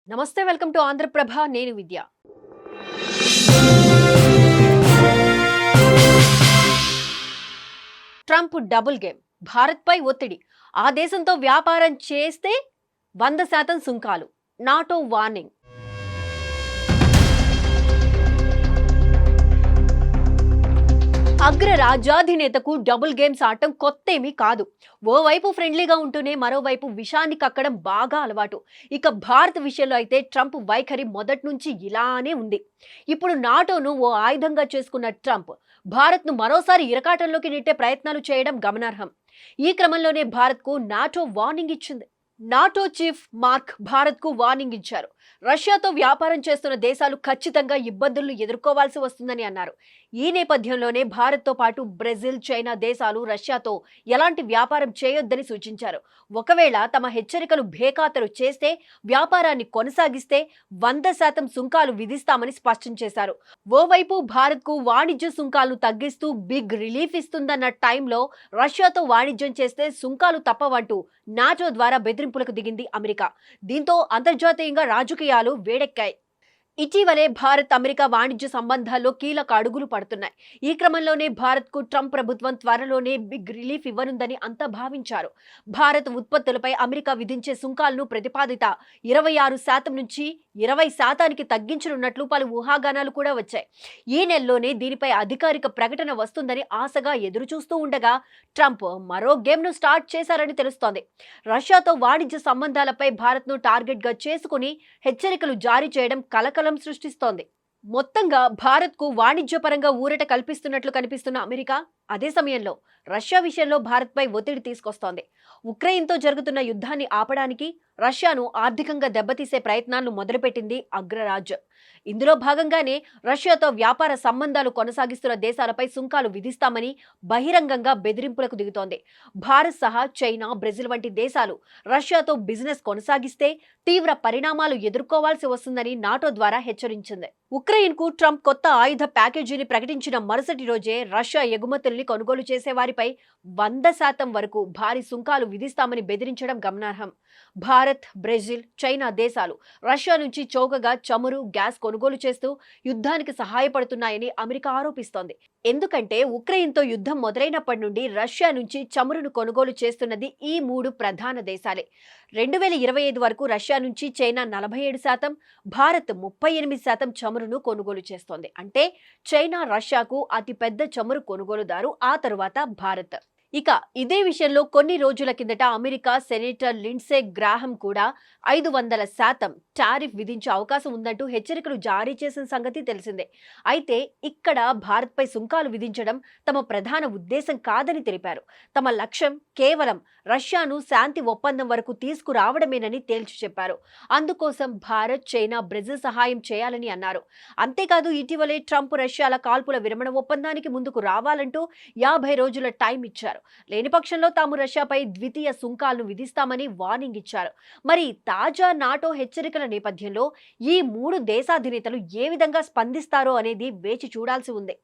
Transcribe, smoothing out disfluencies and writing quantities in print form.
నమస్తే, welcome to Andhraprabha. నేను విద్య. Trump double game, భారత్పై ఒత్తిడి. ఆ దేశంతో వ్యాపారం చేస్తే 100% సుంకాలు. NATO warning. అగ్ర రాజ్యాధినేతకు డబుల్ గేమ్స్ ఆడటం కొత్తేమీ కాదు. ఓవైపు ఫ్రెండ్లీగా ఉంటూనే మరోవైపు విషాన్ని కక్కడం బాగా అలవాటు. ఇక భారత్ విషయంలో అయితే ట్రంప్ వైఖరి మొదటి నుంచి ఇలానే ఉంది. ఇప్పుడు నాటోను ఓ ఆయుధంగా చేసుకున్న ట్రంప్ భారత్ను మరోసారి ఇరకాటంలోకి నెట్టే ప్రయత్నాలు చేయడం గమనార్హం. ఈ క్రమంలోనే భారత్కు నాటో వార్నింగ్ ఇచ్చింది. నాటో చీఫ్ మార్క్ భారత్కు వార్నింగ్ ఇచ్చారు. రష్యాతో వ్యాపారం చేస్తున్న దేశాలు ఖచ్చితంగా ఇబ్బందులను ఎదుర్కోవాల్సి వస్తుందని అన్నారు. ఈ నేపథ్యంలోనే భారత్తో పాటు బ్రెజిల్, చైనా దేశాలు రష్యాతో ఎలాంటి వ్యాపారం చేయొద్దని సూచించారు. ఒకవేళ తమ హెచ్చరికలు బేఖాతరు చేస్తే వ్యాపారాన్ని కొనసాగిస్తే 100% సుంకాలు విధిస్తామని స్పష్టం చేశారు. ఓవైపు భారత్కు వాణిజ్య సుంకాలను తగ్గిస్తూ బిగ్ రిలీఫ్ ఇస్తుందన్న టైంలో రష్యాతో వాణిజ్యం చేస్తే సుంకాలు తప్పవంటూ నాటో ద్వారా బెదిరింపులకు దిగింది అమెరికా. దీంతో అంతర్జాతీయంగా రాజకీయాలు వేడెక్కాయి. ఇటీవలే భారత్ అమెరికా వాణిజ్య సంబంధాల్లో కీలక అడుగులు పడుతున్నాయి. ఈ క్రమంలోనే భారత్కు ట్రంప్ ప్రభుత్వం త్వరలోనే బిగ్ రిలీఫ్ ఇవ్వనుందని అంతా భావించారు. భారత్ ఉత్పత్తులపై అమెరికా విధించే సుంకాలను ప్రతిపాదిత 26% నుంచి 20%కి తగ్గించనున్నట్లు పలు ఊహాగానాలు కూడా వచ్చాయి. ఈ నెలలోనే దీనిపై అధికారిక ప్రకటన వస్తుందని ఆశగా ఎదురుచూస్తూ ఉండగా ట్రంప్ మరో గేమ్ను స్టార్ట్ చేశారని తెలుస్తోంది. రష్యాతో వాణిజ్య సంబంధాలపై భారత్ను టార్గెట్గా చేసుకుని హెచ్చరికలు జారీ చేయడం కలకలం సృష్టిస్తోంది. మొత్తంగా భారత్కు వాణిజ్యపరంగా ఊరట కల్పిస్తున్నట్లు కనిపిస్తున్న అమెరికా అదే సమయంలో రష్యా విషయంలో భారత్పై ఒత్తిడి తీసుకొస్తోంది. ఉక్రెయిన్తో జరుగుతున్న యుద్ధాన్ని ఆపడానికి రష్యాను ఆర్థికంగా దెబ్బతీసే ప్రయత్నాలను మొదలుపెట్టింది అగ్రరాజ్యం. ఇందులో భాగంగానే రష్యాతో వ్యాపార సంబంధాలు కొనసాగిస్తున్న దేశాలపై సుంకాలు విధిస్తామని బహిరంగంగా బెదిరింపులకు దిగుతోంది. భారత్ సహా చైనా, బ్రెజిల్ వంటి దేశాలు రష్యాతో బిజినెస్ కొనసాగిస్తే తీవ్ర పరిణామాలు ఎదుర్కోవాల్సి వస్తుందని నాటో ద్వారా హెచ్చరించింది. ఉక్రెయిన్కు ట్రంప్ కొత్త ఆయుధ ప్యాకేజీని ప్రకటించిన మరుసటి రోజే రష్యా ఎగుమతుల్ని కొనుగోలు చేసే వారిపై 100% వరకు భారీ సుంకాలు విధిస్తామని బెదిరించడం గమనార్హం. భారత్, బ్రెజిల్, చైనా దేశాలు రష్యా నుంచి చౌకగా చమురు, గ్యాస్ కొనుగోలు చేస్తూ యుద్ధానికి సహాయపడుతున్నాయని అమెరికా ఆరోపిస్తోంది. ఎందుకంటే ఉక్రెయిన్తో యుద్ధం మొదలైనప్పటి నుండి రష్యా నుంచి చమురును కొనుగోలు చేస్తున్నది ఈ 3 ప్రధాన దేశాలే. 2025 వరకు రష్యా నుంచి చైనా 47%, భారత్ 38% చమురును కొనుగోలు చేస్తోంది. అంటే చైనా రష్యాకు అతిపెద్ద చమురు కొనుగోలుదారు, ఆ తరువాత భారత్. ఇక ఇదే విషయంలో కొన్ని రోజుల కిందట అమెరికా సెనేటర్ లిండ్సే గ్రాహం కూడా 500% టారిఫ్ విధించే అవకాశం ఉందంటూ హెచ్చరికలు జారీ చేసిన సంగతి తెలిసిందే. అయితే ఇక్కడ భారత్పై సుంకాలు విధించడం తమ ప్రధాన ఉద్దేశం కాదని తెలిపారు. తమ లక్ష్యం కేవలం రష్యాను శాంతి ఒప్పందం వరకు తీసుకురావడమేనని తేల్చి చెప్పారు. అందుకోసం భారత్, చైనా, బ్రెజిల్ సహాయం చేయాలని అన్నారు. అంతేకాదు ఇటీవలే ట్రంప్ రష్యాల కాల్పుల విరమణ ఒప్పందానికి ముందుకు రావాలంటూ 50 రోజుల టైం ఇచ్చారు. లేని పక్షంలో తాము రష్యాపై ద్వితీయ సుంకాలను విధిస్తామని వార్నింగ్ ఇచ్చారు. మరి తాజా నాటో హెచ్చరికల నేపథ్యంలో ఈ 3 దేశాధినేతలు ఏ విధంగా స్పందిస్తారో అనేది వేచి చూడాల్సి ఉంది.